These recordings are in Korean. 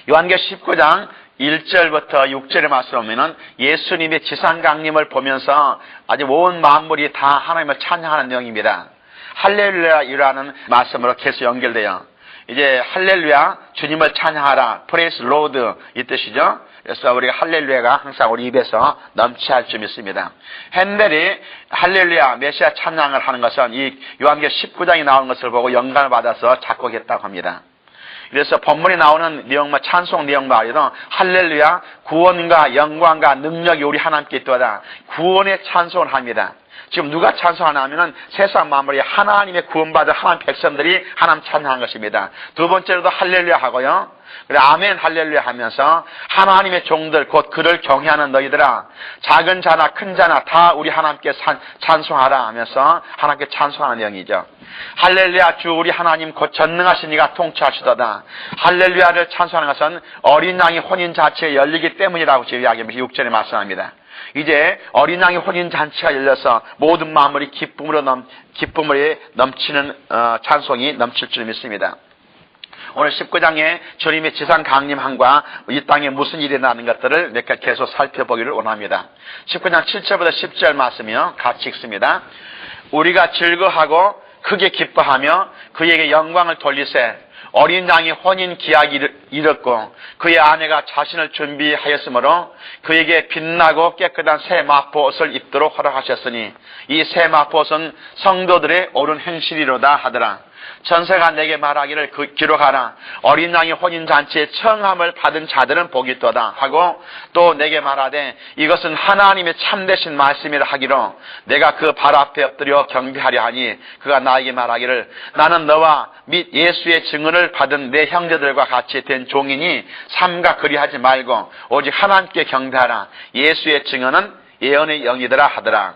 요한계시록 19장 1절부터 6절의 말씀을 보면은 예수님의 지상 강림을 보면서 아주 온 만물이 다 하나님을 찬양하는 내용입니다. 할렐루야라는 말씀으로 계속 연결돼요. 이제 할렐루야, 주님을 찬양하라, 프레이스 로드 이 뜻이죠. 그래서 우리가 할렐루야가 항상 우리 입에서 넘치할 줄 믿습니다. 핸델이 할렐루야, 메시아 찬양을 하는 것은 이 요한계시록 19장이 나오는 것을 보고 영감을 받아서 작곡했다고 합니다. 그래서 본문에 나오는 내용만 찬송 내용 말이도 할렐루야, 구원과 영광과 능력이 우리 하나님께 있도다. 구원의 찬송을 합니다. 지금 누가 찬송하나 하면은 세상 만물이 하나님의 구원받은 하나님 백성들이 하나님 찬양한 것입니다. 두 번째로도 할렐루야 하고요. 그래 아멘 할렐루야 하면서 하나님의 종들 곧 그를 경외하는 너희들아, 작은 자나 큰 자나 다 우리 하나님께 찬송하라 하면서 하나님께 찬송하는 내용이죠. 할렐루야, 주 우리 하나님 곧 전능하신 이가 통치하시도다. 할렐루야를 찬송하는 것은 어린 양이 혼인 자체에 열리기 때문이라고 지금 이야기하면서 6절에 말씀합니다. 이제 어린 양의 혼인 잔치가 열려서 모든 만물이 기쁨으로 넘치는 찬송이 넘칠 줄 믿습니다. 오늘 19장에 주님의 지상 강림함과 이 땅에 무슨 일이 나는 것들을 몇 가지 계속 살펴보기를 원합니다. 19장 7절부터 10절 말씀이요. 같이 읽습니다. 우리가 즐거하고 크게 기뻐하며 그에게 영광을 돌리세. 어린 양이 혼인 기약이 이르렀고 그의 아내가 자신을 준비하였으므로 그에게 빛나고 깨끗한 새 마포옷을 입도록 허락하셨으니 이 새 마포옷은 성도들의 옳은 행실이로다 하더라. 전세가 내게 말하기를 기록하라. 어린 양의 혼인잔치에 청함을 받은 자들은 복이 있도다 하고 또 내게 말하되 이것은 하나님의 참되신 말씀이라 하기로 내가 그 발 앞에 엎드려 경배하려 하니 그가 나에게 말하기를 나는 너와 및 예수의 증언을 받은 내 형제들과 같이 된 종이니 삼가 그리하지 말고 오직 하나님께 경배하라. 예수의 증언은 예언의 영이더라 하더라.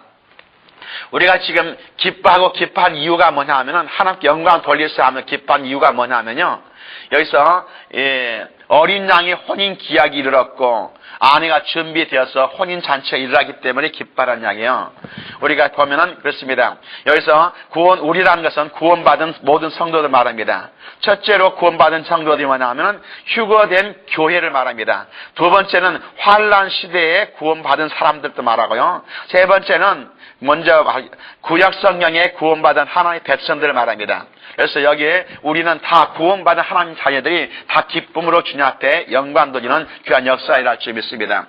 우리가 지금 기뻐한 이유가 뭐냐 하면은 하나님께 영광을 돌리셔야 하면 기뻐한 이유가 뭐냐 하면요. 여기서 어린 양의 혼인 기약이 이르렀고 아내가 준비되어서 혼인 잔치가 일어나기 때문에 기뻐하는 이야기예요. 우리가 보면은 그렇습니다. 여기서 우리라는 것은 구원받은 모든 성도들 말합니다. 첫째로 구원받은 성도들이 뭐냐 하면은 휴거된 교회를 말합니다. 두 번째는 환난 시대에 구원받은 사람들도 말하고요. 세 번째는 먼저 구약 성경에 구원받은 하나님의 백성들을 말합니다. 그래서 여기에 우리는 다 구원받은 하나님 자녀들이 다 기쁨으로 주님 앞에 영광 돌리는 귀한 역사이라 할 줄 믿습니다.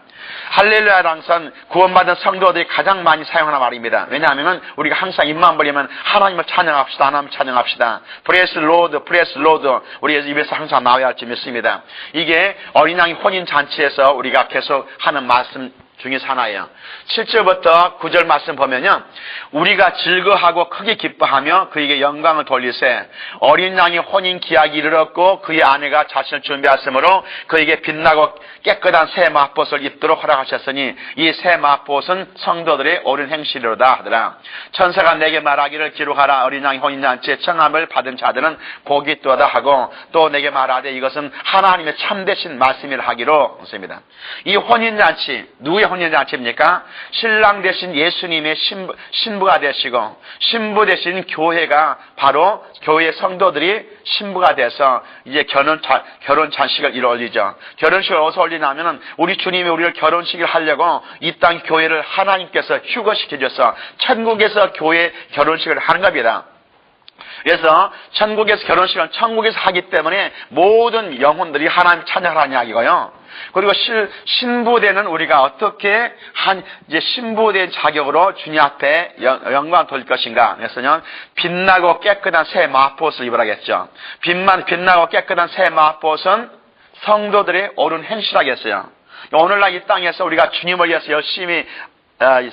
할렐루야라는 것은 구원받은 성도들이 가장 많이 사용하는 말입니다. 왜냐하면 우리가 항상 입만 벌리면 하나님을 찬양합시다. 하나님을 찬양합시다. 프레스 로드 우리 입에서 항상 나와야 할 줄 믿습니다. 이게 어린 양의 혼인 잔치에서 우리가 계속 하는 말씀 중에서 하나예요. 7절부터 9절 말씀 보면요. 우리가 즐거하고 크게 기뻐하며 그에게 영광을 돌리세. 어린 양이 혼인 기약이 이르렀고 그의 아내가 자신을 준비하였으므로 그에게 빛나고 깨끗한 새 마포옷을 입도록 허락하셨으니 이 새 마포옷은 성도들의 옳은 행실이로다 하더라. 천사가 내게 말하기를 기록하라. 어린 양이 혼인 잔치에 청함을 받은 자들은 복이 있도다 하고 또 내게 말하되 이것은 하나님의 참되신 말씀이라 하기로 했습니다. 이 혼인 잔치 누구의 혼인잔치입니까? 신랑 되신 예수님의 신부가 되시고 신부 되신 교회가 바로 교회 성도들이 신부가 돼서 이제 결혼 잔식을 올리죠. 결혼식을 어디서 올리냐면은 우리 주님이 우리를 결혼식을 하려고 이 땅 교회를 하나님께서 휴거시켜줘서 천국에서 교회 결혼식을 하는 겁니다. 그래서 천국에서 결혼식은 천국에서 하기 때문에 모든 영혼들이 하나님 찬양하라는 이야기고요. 그리고 신부되는 우리가 어떻게 이제 신부된 자격으로 주님 앞에 영광을 돌릴 것인가. 그래서는 빛나고 깨끗한 새 마포옷을 입으라겠죠. 빛나고 깨끗한 새 마포옷은 성도들의 옳은 행실하겠어요. 오늘날 이 땅에서 우리가 주님을 위해서 열심히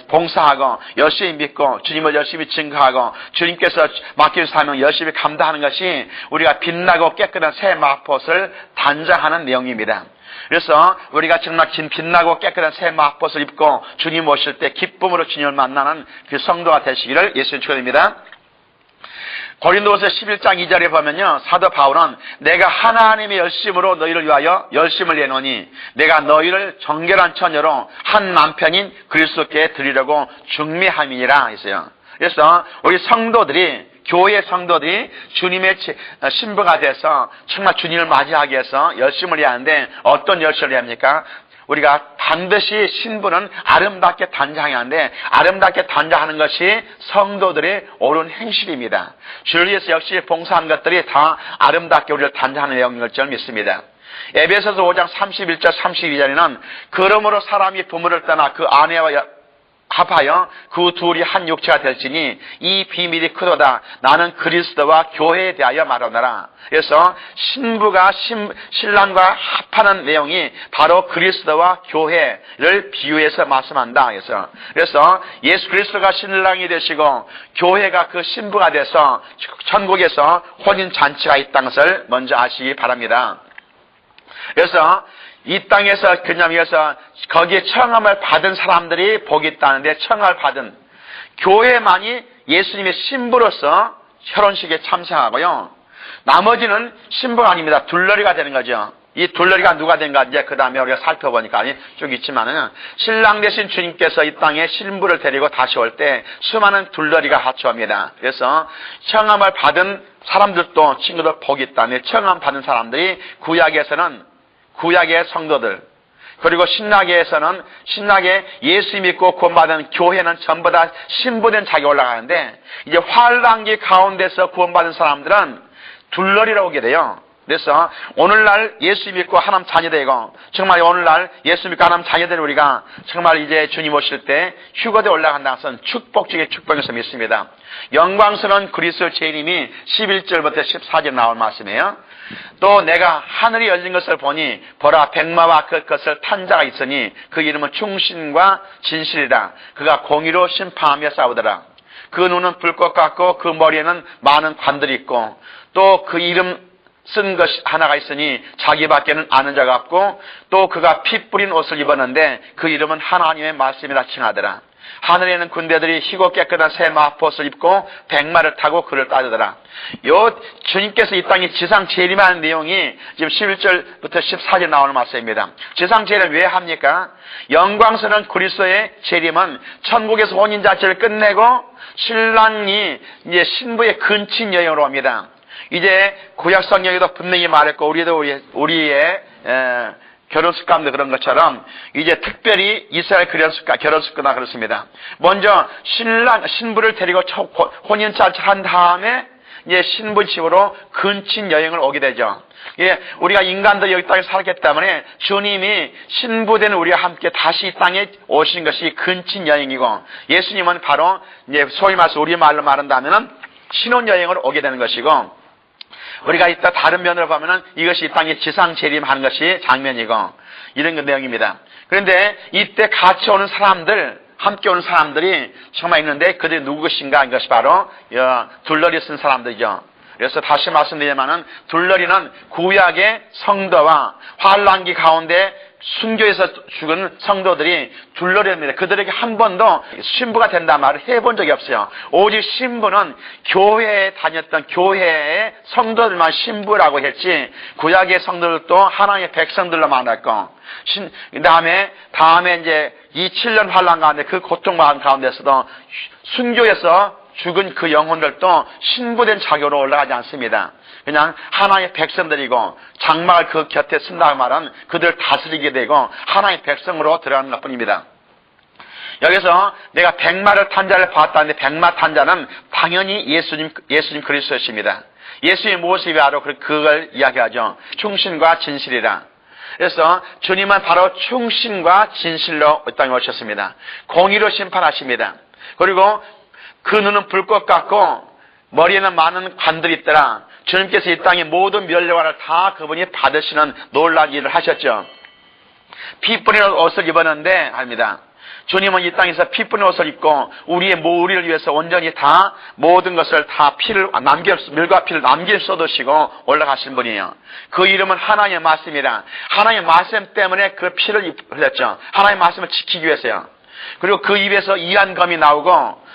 봉사하고 열심히 믿고 주님을 열심히 증거하고 주님께서 맡긴 사명 열심히 감당하는 것이 우리가 빛나고 깨끗한 새 마포옷을 단장하는 내용입니다. 그래서 우리가 정말 빛나고 깨끗한 새 마포옷을 입고 주님 오실 때 기쁨으로 주님을 만나는 그 성도가 되시기를 예수님 축원합니다. 고린도후서 11장 2절에 보면요. 사도 바울은 내가 하나님의 열심으로 너희를 위하여 열심을 내노니 내가 너희를 정결한 처녀로 한 남편인 그리스도께 드리려고 중매함이니라 했어요. 그래서 우리 성도들이 교회 성도들이 주님의 신부가 돼서 정말 주님을 맞이하기 위해서 열심을 해야 하는데 어떤 열심을 해야 합니까? 우리가 반드시 신부는 아름답게 단장해야 하는데 아름답게 단장하는 것이 성도들의 옳은 행실입니다. 주를 위해서 역시 봉사한 것들이 다 아름답게 우리를 단장하는 내용인 줄 믿습니다. 에베소서 5장 31절 32절에는 그러므로 사람이 부모를 떠나 그 아내와 합하여 그 둘이 한 육체가 될지니 이 비밀이 크도다. 나는 그리스도와 교회에 대하여 말하노라. 그래서 신부가 신랑과 합하는 내용이 바로 그리스도와 교회를 비유해서 말씀한다. 그래서 예수 그리스도가 신랑이 되시고 교회가 그 신부가 돼서 천국에서 혼인 잔치가 있다는 것을 먼저 아시기 바랍니다. 그래서 이 땅에서 그냥에서 거기에 청함을 받은 사람들이 복이 있다는데 청함을 받은 교회만이 예수님의 신부로서 결혼식에 참석하고요. 나머지는 신부가 아닙니다. 둘러리가 되는 거죠. 이 둘러리가 누가 된가 이제 그 다음에 우리가 살펴보니까 쭉 있지만은 신랑 되신 주님께서 이 땅에 신부를 데리고 다시 올 때 수많은 둘러리가 합쳐옵니다. 그래서 청함을 받은 사람들도 친구들 복이 있다는데 청함 받은 사람들이 구약의 성도들 그리고 신약에서는 신약에 예수 믿고 구원받은 교회는 전부 다 신부된 자기 올라가는데 이제 환란기 가운데서 구원받은 사람들은 둘러리로 오게 돼요. 그래서 오늘날 예수 믿고 하나님 자녀되고 정말 오늘날 예수 믿고 하나님 자녀된 우리가 정말 이제 주님 오실 때 휴거대 올라간다는 것은 축복 중에 축복에서 믿습니다. 영광스러운 그리스도 재림이 11절부터 14절 나올 말씀이에요. 또 내가 하늘이 열린 것을 보니 보라 백마와 그 것을 탄 자가 있으니 그 이름은 충신과 진실이라. 그가 공의로 심판하며 싸우더라. 그 눈은 불꽃 같고 그 머리에는 많은 관들이 있고 또 그 이름 쓴 것 하나가 있으니 자기밖에는 아는 자가 없고 또 그가 피 뿌린 옷을 입었는데 그 이름은 하나님의 말씀이라 칭하더라. 하늘에는 군대들이 희고 깨끗한 새 마포옷을 입고 백마를 타고 그를 따르더라. 요 주님께서 이 땅에 지상 재림하는 내용이 지금 11절부터 14절 나오는 말씀입니다. 지상 재림 왜 합니까? 영광스러운 그리스도의 재림은 천국에서 혼인잔치를 끝내고 신랑이 이제 신부의 근친 여행으로 옵니다. 이제 구약 성경에도 분명히 말했고 우리의 결혼 습관도 그런 것처럼 이제 특별히 이스라엘 결혼 습관도 그렇습니다. 먼저 신부를 데리고 혼인잔치 한 다음에 이제 신부 집으로 근친 여행을 오게 되죠. 예, 우리가 인간도 여기 땅에 살았기 때문에 주님이 신부된 우리와 함께 다시 이 땅에 오신 것이 근친 여행이고 예수님은 바로 이제 소위 말해서 우리 말로 말한다면은 신혼 여행으로 오게 되는 것이고 우리가 이따 다른 면으로 보면은 이것이 이 땅에 지상 재림하는 것이 장면이고 이런 그 내용입니다. 그런데 이때 같이 오는 사람들, 함께 오는 사람들이 정말 있는데 그들이 누구신가? 이것이 바로 둘러리 쓴 사람들이죠. 그래서 다시 말씀드리자면은 둘러리는 구약의 성도와 환란기 가운데 순교에서 죽은 성도들이 둘러리입니다. 그들에게 한 번도 신부가 된다는 말을 해본 적이 없어요. 오직 신부는 교회에 다녔던 교회의 성도들만 신부라고 했지 구약의 성도들도 하나님의 백성들로 만났고 다음에 이제 이 7년 환란 가운데 그 고통받은 가운데서도 순교에서 죽은 그 영혼들도 신부된 자격으로 올라가지 않습니다. 그냥 하나의 백성들이고 장막을 그 곁에 쓴다는 말은 그들을 다스리게 되고 하나의 백성으로 들어가는 것뿐입니다. 여기서 내가 백마를 탄 자를 봤다는데 백마 탄 자는 당연히 예수님 그리스도이십니다. 예수의 모습이 바로 그걸 이야기하죠. 충신과 진실이라. 그래서 주님은 바로 충신과 진실로 이 땅에 오셨습니다. 공의로 심판하십니다. 그리고 그 눈은 불꽃 같고 머리에는 많은 관들이 있더라. 주님께서 이 땅의 모든 멸류관을 다 그분이 받으시는 놀라운 일을 하셨죠. 피 뿌리는 옷을 입었는데 합니다. 주님은 이 땅에서 피 뿌리는 옷을 입고 우리를 위해서 온전히 다 모든 것을 다 물과 피를 남겨 쏟으시고 올라가신 분이에요. 그 이름은 하나님의 말씀이라. 하나님의 말씀 때문에 그 피를 흘렸죠. 하나님의 말씀을 지키기 위해서요. 그리고 그 입에서 이한검이 나오고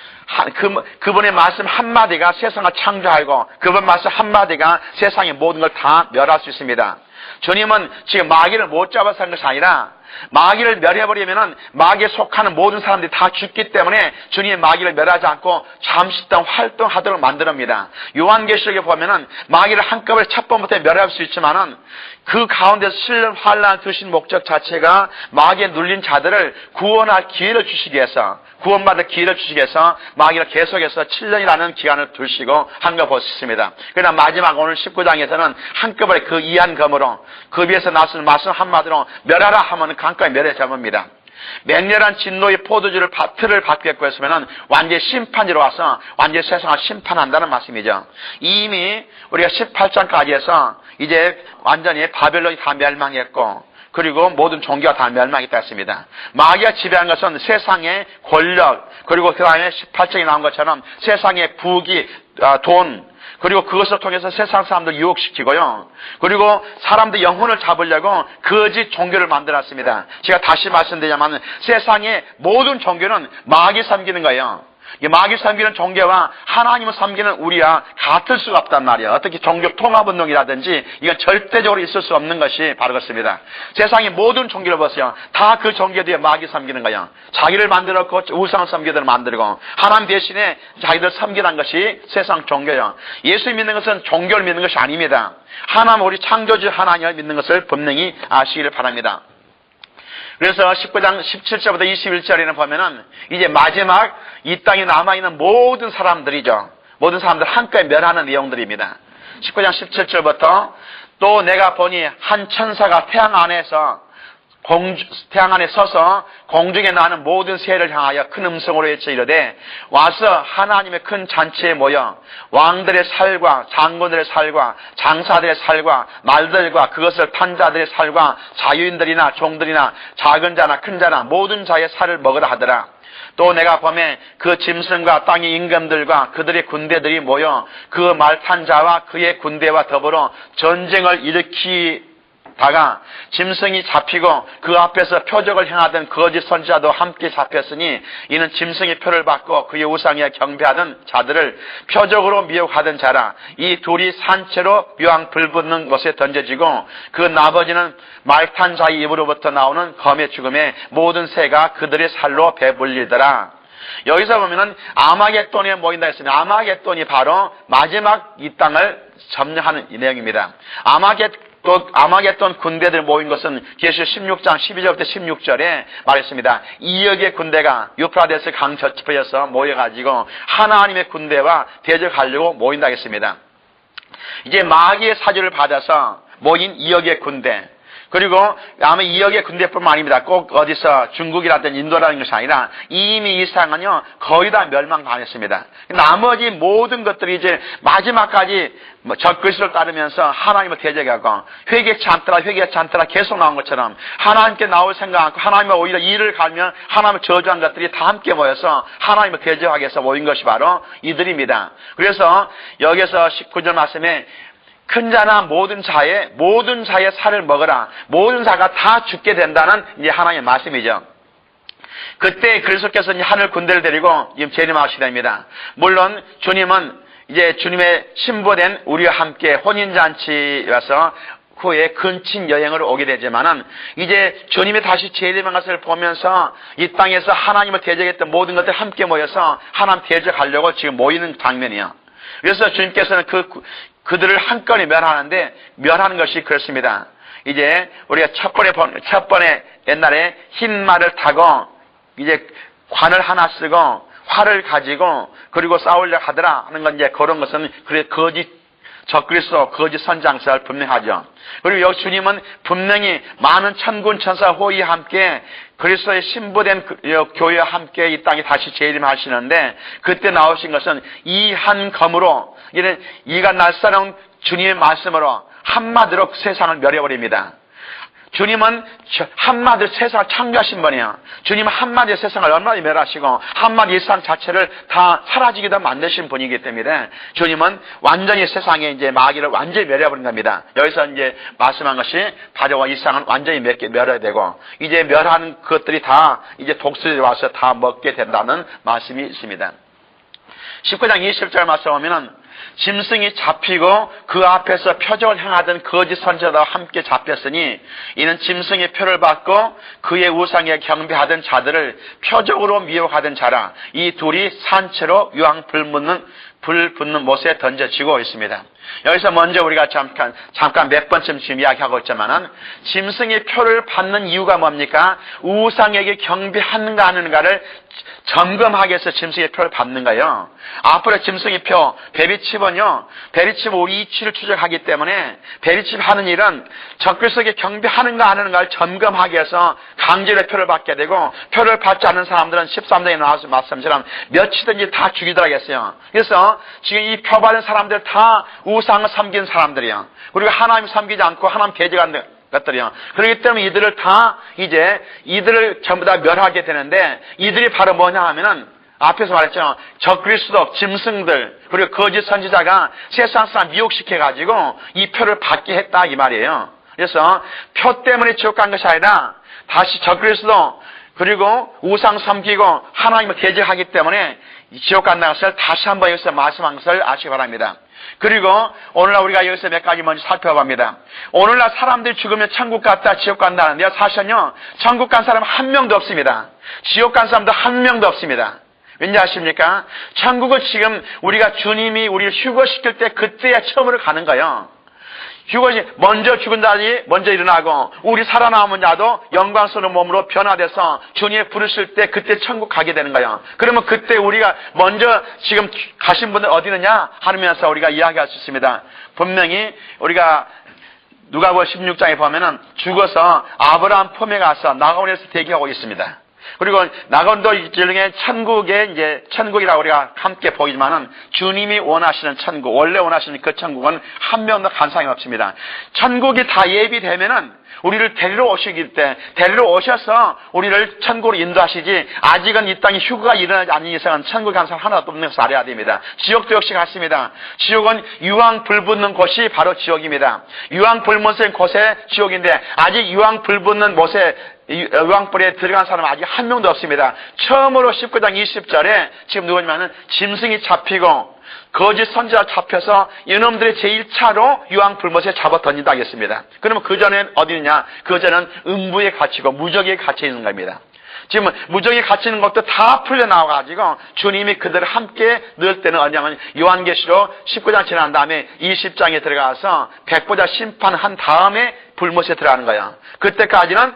그분의 말씀 한마디가 세상을 창조하고 그분 말씀 한마디가 세상의 모든 걸 다 멸할 수 있습니다. 주님은 지금 마귀를 못 잡아서 한 것이 아니라 마귀를 멸해버리면은 마귀에 속하는 모든 사람들이 다 죽기 때문에 주님이 마귀를 멸하지 않고 잠시 동안 활동하도록 만듭니다. 요한계시록에 보면은 마귀를 한꺼번에 첫 번부터 멸할 수 있지만은 그 가운데서 실른 환란을 두신 목적 자체가 마귀에 눌린 자들을 구원할 기회를 주시기 위해서, 구원받을 기회를 주시기 위해서 마귀를 계속해서 7년이라는 기간을 두시고 한 거 볼 수 있습니다. 그러나 마지막 오늘 19장에서는 한꺼번에 그 이한검으로 그 위에서 나서는 말씀 한마디로 멸하라 하면 강가에 멸해 잡습니다. 맹렬한 진노의 포도주를 틀을 받겠고 했으면 완전히 심판지로 와서 완전히 세상을 심판한다는 말씀이죠. 이미 우리가 18장까지 해서 이제 완전히 바벨론이 다 멸망했고 그리고 모든 종교가 다 멸망했다 했습니다. 마귀가 지배한 것은 세상의 권력, 그리고 그 다음에 18장에 나온 것처럼 세상의 부귀, 돈, 그리고 그것을 통해서 세상 사람들 유혹시키고요. 그리고 사람들 영혼을 잡으려고 거짓 종교를 만들었습니다. 제가 다시 말씀드리자면 세상의 모든 종교는 마귀 섬기는 거예요. 마귀 섬기는 종교와 하나님을 섬기는 우리와 같을 수가 없단 말이에요. 어떻게 종교 통합운동이라든지 이건 절대적으로 있을 수 없는 것이 바로 그렇습니다. 세상의 모든 종교를 보세요. 다 그 종교들이 마귀 섬기는 거예요. 자기를 만들었고 우상 섬교들을 만들고 하나님 대신에 자기들 섬기는 것이 세상 종교예요. 예수 믿는 것은 종교를 믿는 것이 아닙니다. 하나님, 우리 창조주 하나님을 믿는 것을 분명히 아시기를 바랍니다. 그래서 19장 17절부터 21절에는 보면은 이제 마지막 이 땅에 남아있는 모든 사람들이죠. 모든 사람들 한꺼번에 멸하는 내용들입니다. 19장 17절부터 또 내가 보니 한 천사가 태양 안에 서서 공중에 나는 모든 새를 향하여 큰 음성으로 외쳐 이르되 와서 하나님의 큰 잔치에 모여 왕들의 살과 장군들의 살과 장사들의 살과 말들과 그것을 탄 자들의 살과 자유인들이나 종들이나 작은 자나 큰 자나 모든 자의 살을 먹으라 하더라. 또 내가 보매 그 짐승과 땅의 임금들과 그들의 군대들이 모여 그 말 탄 자와 그의 군대와 더불어 전쟁을 일으키다가 짐승이 잡히고 그 앞에서 표적을 행하던 거짓 선지자도 함께 잡혔으니 이는 짐승의 표를 받고 그의 우상에 경배하던 자들을 표적으로 미혹하던 자라. 이 둘이 산채로 묘한 불붙는 곳에 던져지고 그 나머지는 말 탄 자의 입으로부터 나오는 검의 죽음에 모든 새가 그들의 살로 배불리더라. 여기서 보면은 아마겟돈에 모인다 했습니다. 아마겟돈이 바로 마지막 이 땅을 점령하는 이 내용입니다. 아마겟돈 군대들 모인 것은 계시록 16장 12절부터 16절에 말했습니다. 2억의 군대가 유프라데스 강 저쪽에서 모여가지고 하나님의 군대와 대적하려고 모인다 했습니다. 이제 마귀의 사주를 받아서 모인 2억의 군대, 그리고 아마 2억의 군대뿐만 아닙니다. 꼭 어디서 중국이라든지 인도라는 것이 아니라 이미 이 세상은요 거의 다 멸망당했습니다. 나머지 모든 것들이 이제 마지막까지 적그리스도를 따르면서 하나님을 대적하고 회개치 않더라 계속 나온 것처럼 하나님께 나올 생각하고 하나님을 오히려 이를 갈면 하나님을 저주한 것들이 다 함께 모여서 하나님을 대적하기 위해서 모인 것이 바로 이들입니다. 그래서 여기서 19절 말씀에 큰 자나 모든 자의 살을 먹으라. 모든 자가 다 죽게 된다는 이제 하나님의 말씀이죠. 그때 그리스도께서 하늘 군대를 데리고 재림하시게 됩니다. 물론 주님은 이제 주님의 신부된 우리와 함께 혼인잔치에 와서 후에 근친 여행을 오게 되지만은 이제 주님이 다시 재림한 것을 보면서 이 땅에서 하나님을 대적했던 모든 것들 함께 모여서 하나님 대적하려고 지금 모이는 장면이에요. 그래서 주님께서는 그들을 한꺼번에 멸하는데 멸하는 것이 그렇습니다. 이제 우리가 첫 번에 옛날에 흰 말을 타고 이제 관을 하나 쓰고 활을 가지고 그리고 싸우려고 하더라 하는 건 이제 그런 것은 거짓 적그리스도 거짓 선장사를 분명하죠. 그리고 여기 주님은 분명히 많은 천군 천사 호위 함께 그리스도의 신부된 교회와 함께 이 땅에 다시 재림하시는데 그때 나오신 것은 이 한 검으로 이가 날사로운 주님의 말씀으로 한마디로 세상을 멸해버립니다. 주님은 한마디로 세상을 창조하신 분이에요. 주님은 한마디로 세상을 얼마나 멸하시고 한마디 일상 자체를 다 사라지게 만드신 분이기 때문에 주님은 완전히 세상에 이제 마귀를 완전히 멸해버린 겁니다. 여기서 이제 말씀한 것이 바로와 일상은 완전히 멸해야 되고 이제 멸하는 것들이 다 이제 독수리 와서 다 먹게 된다는 말씀이 있습니다. 19장 20절 말씀 보면은 짐승이 잡히고 그 앞에서 표적을 행하던 거짓 선지자와 함께 잡혔으니 이는 짐승의 표를 받고 그의 우상에 경배하던 자들을 표적으로 미혹하던 자라. 이 둘이 산채로 유황 불 붙는 못에 던져지고 있습니다. 여기서 먼저 우리가 잠깐 몇 번쯤 지금 이야기하고 있지만은 짐승의 표를 받는 이유가 뭡니까? 우상에게 경배하는가 하는가를 점검하기 위해서 짐승의 표를 받는 거예요. 앞으로 짐승의 표, 베리칩은요, 베리칩은 우리 이치를 추적하기 때문에 베리칩 하는 일은 적그리스도에게 경배하는가 하는가를 점검하기 위해서 강제로 표를 받게 되고, 표를 받지 않는 사람들은 13장에 나와서 말씀처럼 며칠든지 다 죽이더라고 했어요. 그래서 지금 이 표 받은 사람들 다 우상을 섬기는 사람들이요. 그리고 하나님 섬기지 않고 하나님 배제하는 것들이요. 그렇기 때문에 이들을 전부 다 멸하게 되는데, 이들이 바로 뭐냐 하면은 앞에서 말했죠. 적그리스도, 짐승들, 그리고 거짓 선지자가 세상 사람 미혹시켜가지고 이 표를 받게 했다 이 말이에요. 그래서 표 때문에 지옥 간 것이 아니라 다시 적그리스도 그리고 우상 섬기고 하나님을 대적하기 때문에 지옥 간다는 것을 다시 한번 여기서 말씀한 것을 아시기 바랍니다. 그리고 오늘날 우리가 여기서 몇 가지 먼저 살펴봅니다. 오늘날 사람들이 죽으면 천국 갔다 지옥 간다는데요, 사실은요 천국 간 사람 한 명도 없습니다. 지옥 간 사람도 한 명도 없습니다. 왠지 아십니까? 천국은 지금 우리가 주님이 우리를 휴거시킬 때 그때야 처음으로 가는 거예요. 휴거시 먼저 죽은 자들이 먼저 일어나고 우리 살아남은 자도 영광스러운 몸으로 변화돼서 주님이 부르실 때 그때 천국 가게 되는 거예요. 그러면 그때 우리가 먼저 지금 가신 분들 어디 있느냐 하면서 우리가 이야기할 수 있습니다. 분명히 우리가 누가복음 16장에 보면은 죽어서 아브라함 폼에 가서 나가온에서 대기하고 있습니다. 그리고 나곤도 일종의 천국이라고 우리가 함께 보이지만은 주님이 원하시는 천국, 원래 원하시는 그 천국은 한 명도 간상이 없습니다. 천국이 다 예비되면은 우리를 데리러 오셔서 우리를 천국으로 인도하시지, 아직은 이 땅에 휴거가 일어나지 않는 이상은 천국에 간 사람 하나도 없는 것을 알아야 됩니다. 지옥도 역시 같습니다. 지옥은 유황 불 붙는 곳이 바로 지옥입니다. 유황 불 붙는 곳에 지옥인데, 아직 유황 불 붙는 못에 유황불에 들어간 사람은 아직 한 명도 없습니다. 처음으로 19장 20절에 지금 누구냐면 짐승이 잡히고 거짓 선지자 잡혀서 이놈들이 제1차로 유황불못에 잡아 던진다 하겠습니다. 그러면 그 전엔 어디 있냐? 그 전엔 음부에 갇히고 무적에 갇혀 있는 겁니다. 지금 무적에 갇히는 것도 다 풀려나와가지고 주님이 그들을 함께 넣을 때는 어디냐면 요한계시록 19장 지난 다음에 20장에 들어가서 백보자 심판한 다음에 불못에 들어가는 거예요. 그때까지는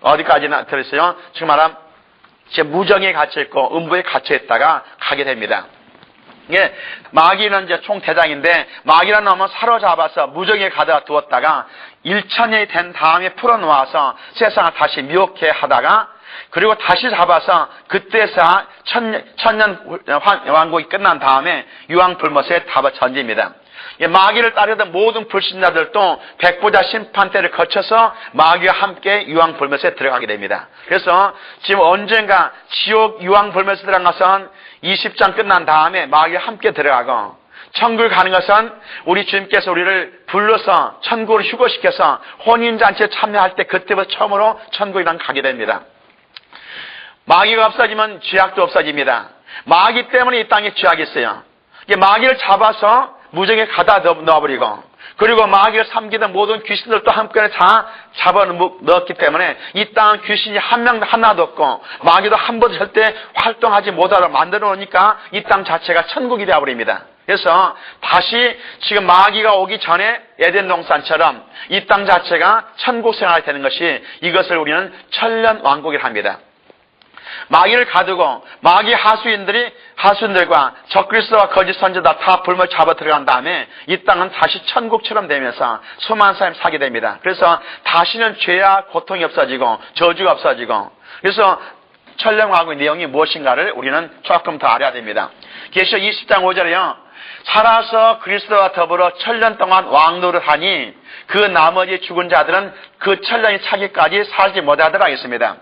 어디까지나 들었어요? 지금 말하면 무정에 갇혀있고 음부에 갇혀있다가 가게 됩니다. 이게 마귀는 이제 총 대장인데, 마귀라는 놈은 사로잡아서 무정에 가다 두었다가 1000년이 된 다음에 풀어놓아서 세상을 다시 미혹해 하다가, 그리고 다시 잡아서 그때서 천년 왕국이 끝난 다음에 유황불못에 잡아 던집니다. 마귀를 따르던 모든 불신자들도 백보자 심판 때를 거쳐서 마귀와 함께 유황불못에 들어가게 됩니다. 그래서 지금 언젠가 지옥 유황불못에 들어간 것은 20장 끝난 다음에 마귀와 함께 들어가고, 천국을 가는 것은 우리 주님께서 우리를 불러서 천국으로 휴거시켜서 혼인잔치에 참여할 때 그때부터 처음으로 천국이랑 가게 됩니다. 마귀가 없어지면 죄악도 없어집니다. 마귀 때문에 이 땅에 죄악이 있어요. 마귀를 잡아서 무정에 가다 넣어버리고, 그리고 마귀를 섬기던 모든 귀신들도 한꺼번에 다 잡아 넣었기 때문에 이 땅은 귀신이 한 명도 하나도 없고 마귀도 한 번도 절대 활동하지 못하도록 만들어 놓으니까 이 땅 자체가 천국이 되어버립니다. 그래서 다시 지금 마귀가 오기 전에 에덴 동산처럼 이 땅 자체가 천국 생활이 되는 것이, 이것을 우리는 천년 왕국이라 합니다. 마귀를 가두고 마귀 하수인들과 적그리스도와 거짓 선지자 다 불못 잡아 들어간 다음에 이 땅은 다시 천국처럼 되면서 수많은 사람이 살게 됩니다. 그래서 다시는 죄와 고통이 없어지고 저주가 없어지고, 그래서 천년왕국의 내용이 무엇인가를 우리는 조금 더 알아야 됩니다. 계시록 20장 5절에요. 살아서 그리스도와 더불어 천년 동안 왕노를 하니 그 나머지 죽은 자들은 그 천년이 차기까지 살지 못하더라 했습니다.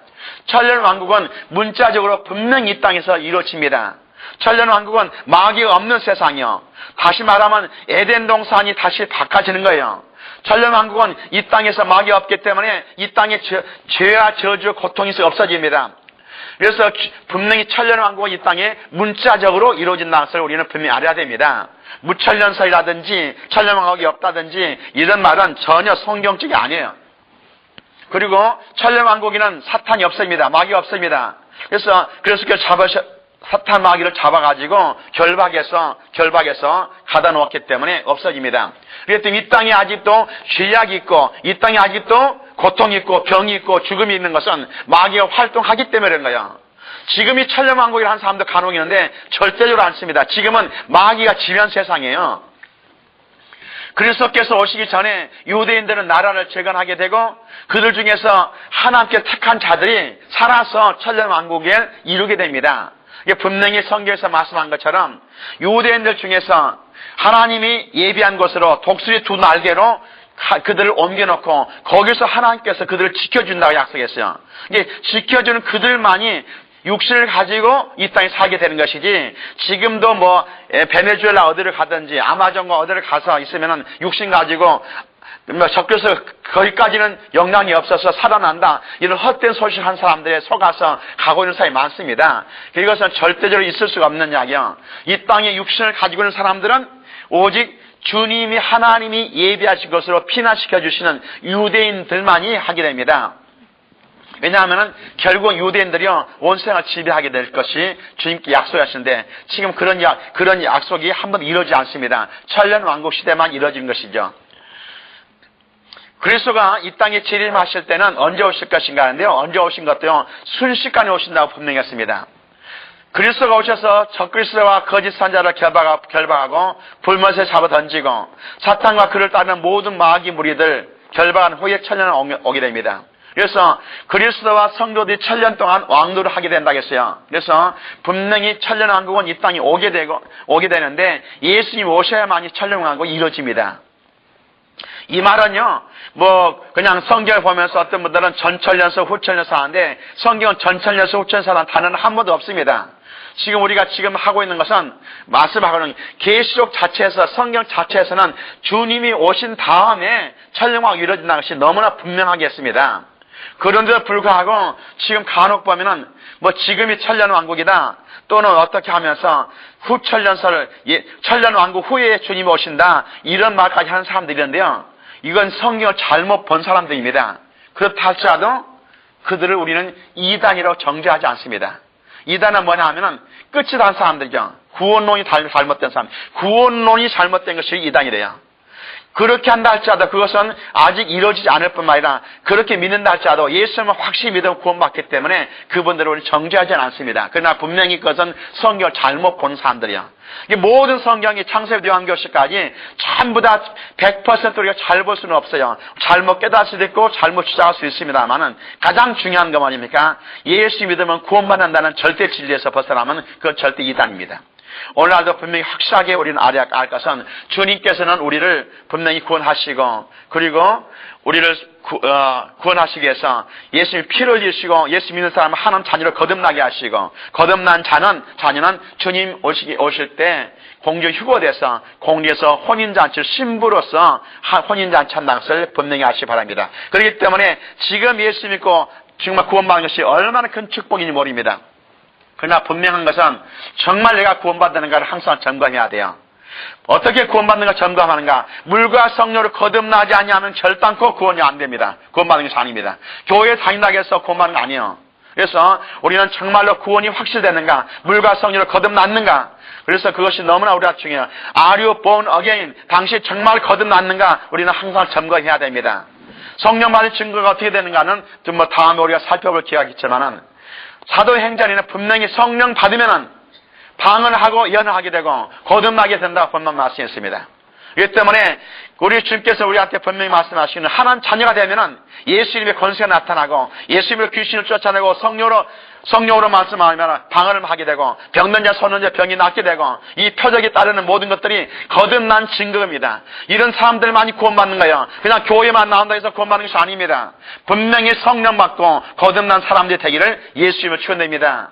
천년왕국은 문자적으로 분명히 이 땅에서 이루어집니다. 천년왕국은 마귀가 없는 세상이요, 다시 말하면 에덴 동산이 다시 바꿔지는 거예요. 천년왕국은 이 땅에서 마귀가 없기 때문에 이 땅에 죄와 저주, 고통이 없어집니다. 그래서 분명히 천년왕국이 이 땅에 문자적으로 이루어진다는 것을 우리는 분명히 알아야 됩니다. 무천년설이라든지 천년왕국이 없다든지 이런 말은 전혀 성경적이 아니에요. 그리고 천년왕국에는 사탄이 없습니다. 마귀가 없습니다. 그래서 사탄 마귀를 잡아가지고 결박해서 가다 놓았기 때문에 없어집니다. 그래서 이 땅에 아직도 죄악이 있고 이 땅에 아직도 고통이 있고 병이 있고 죽음이 있는 것은 마귀가 활동하기 때문에 그런 거예요. 지금이 천년왕국이라는 사람도 간혹 있는데 절대적으로 않습니다. 지금은 마귀가 지면 세상이에요. 그리스도께서 오시기 전에 유대인들은 나라를 재건하게 되고 그들 중에서 하나님께 택한 자들이 살아서 천년왕국을 이루게 됩니다. 이게 분명히 성경에서 말씀한 것처럼 유대인들 중에서 하나님이 예비한 곳으로 독수리 두 날개로 그들을 옮겨놓고 거기서 하나님께서 그들을 지켜준다고 약속했어요. 이게 지켜주는 그들만이 육신을 가지고 이 땅에 살게 되는 것이지 지금도 베네수엘라 어디를 가든지 아마존과 어디를 가서 있으면은 육신 가지고 적그래서 거기까지는 영향이 없어서 살아난다. 이런 헛된 소식 한 사람들에 속아서 가고 있는 사람이 많습니다. 이것은 절대적으로 있을 수가 없는 이야기요. 이 땅에 육신을 가지고 있는 사람들은 오직 주님이 하나님이 예비하신 것으로 피난시켜 주시는 유대인들만이 하게 됩니다. 왜냐하면 결국 유대인들이요 온 세상을 지배하게 될 것이 주님께 약속하시는데 지금 그런 약속이 한번 이루어지지 않습니다. 천년왕국 시대만 이루어진 것이죠. 그리스도가 이 땅에 재림하실 때는 언제 오실 것인가 하는데요. 언제 오신 것도요 순식간에 오신다고 분명히 했습니다. 그리스도가 오셔서 적그리스도와 거짓 선자를 결박하고 불못에 잡아던지고 사탄과 그를 따르는 모든 마귀 무리들 결박한 후에 천년을 오게 됩니다. 그래서 그리스도와 성도들이 천년 동안 왕노를 하게 된다고 했어요. 그래서 분명히 천년왕국은 이 땅에 오게 되는데 예수님이 오셔야만이 천년왕국이 이루어집니다. 이 말은요, 그냥 성경을 보면서 어떤 분들은 전천년서, 후천년서 하는데 성경은 전천년서, 후천년서라는 단어는 한 번도 없습니다. 지금 우리가 지금 하고 있는 것은 말씀하고는 계시록 자체에서 성경 자체에서는 주님이 오신 다음에 천년왕국이 이루어진다는 것이 너무나 분명하게 했습니다. 그런데도 불구하고 지금 간혹 보면은 지금이 천년왕국이다 또는 어떻게 하면서 후천년설을 천년왕국 후에 주님이 오신다 이런 말까지 하는 사람들이 있는데요. 이건 성경을 잘못 본 사람들입니다. 그렇다 할지라도 그들을 우리는 이단이라고 정죄하지 않습니다. 이단은 뭐냐 하면은 끝이 난 사람들이죠. 구원론이 잘못된 사람. 구원론이 잘못된 것이 이단이래요. 그렇게 한다 할지라도 그것은 아직 이루어지지 않을 뿐만 아니라 그렇게 믿는다 할지라도 예수님을 확실히 믿으면 구원받기 때문에 그분들을 우리 정죄하지 않습니다. 그러나 분명히 그것은 성경을 잘못 본 사람들이야. 모든 성경이 창세부터 요한계시까지 전부 다 100% 우리가 잘 볼 수는 없어요. 잘못 깨달을 수도 있고 잘못 주장할 수 있습니다만은 가장 중요한 건 뭐입니까? 예수 믿으면 구원받는다는 절대 진리에서 벗어나면 그건 절대 이단입니다. 오늘날도 분명히 확실하게 우리는 알아야 할 것은 주님께서는 우리를 분명히 구원하시고 그리고 우리를 구원하시기 위해서 예수님이 피를 흘리시고 예수 믿는 사람은 하나님 자녀로 거듭나게 하시고 거듭난 자녀는 주님 오실 때 공중 휴거돼서 공리에서 혼인잔치를 신부로서 혼인잔치 한다는 것을 분명히 아시기 바랍니다. 그렇기 때문에 지금 예수 믿고 정말 구원받는 것이 얼마나 큰 축복인지 모릅니다. 그러나 분명한 것은 정말 내가 구원받는가를 항상 점검해야 돼요. 어떻게 구원받는가 점검하는가? 물과 성령으로 거듭나지 아니하면 결단코 구원이 안 됩니다. 구원받는 것이 아닙니다. 교회에 다닌다고 해서 구원받는 거 아니에요. 그래서 우리는 정말로 구원이 확실되는가? 물과 성령으로 거듭났는가? 그래서 그것이 너무나 우리가 중요해요. Are you born again? 당시 정말 거듭났는가? 우리는 항상 점검해야 됩니다. 성령 받은 증거가 어떻게 되는가는 좀 다음에 우리가 살펴볼 기회가 있지만은 사도행전에는 분명히 성령 받으면은 방언을 하고 예언하게 되고 거듭나게 된다고 본문 말씀했습니다. 그렇기 때문에 우리 주님께서 우리한테 분명히 말씀하시는 하나님 자녀가 되면은 예수님의 권세가 나타나고 예수님의 귀신을 쫓아내고 성령으로 말씀하면 방언을 하게 되고 병든 자 서는 자 병이 낫게 되고 이 표적에 따르는 모든 것들이 거듭난 증거입니다. 이런 사람들만이 구원받는 거예요. 그냥 교회만 나온다고 해서 구원받는 것이 아닙니다. 분명히 성령 받고 거듭난 사람들이 되기를 예수님을 축원드립니다.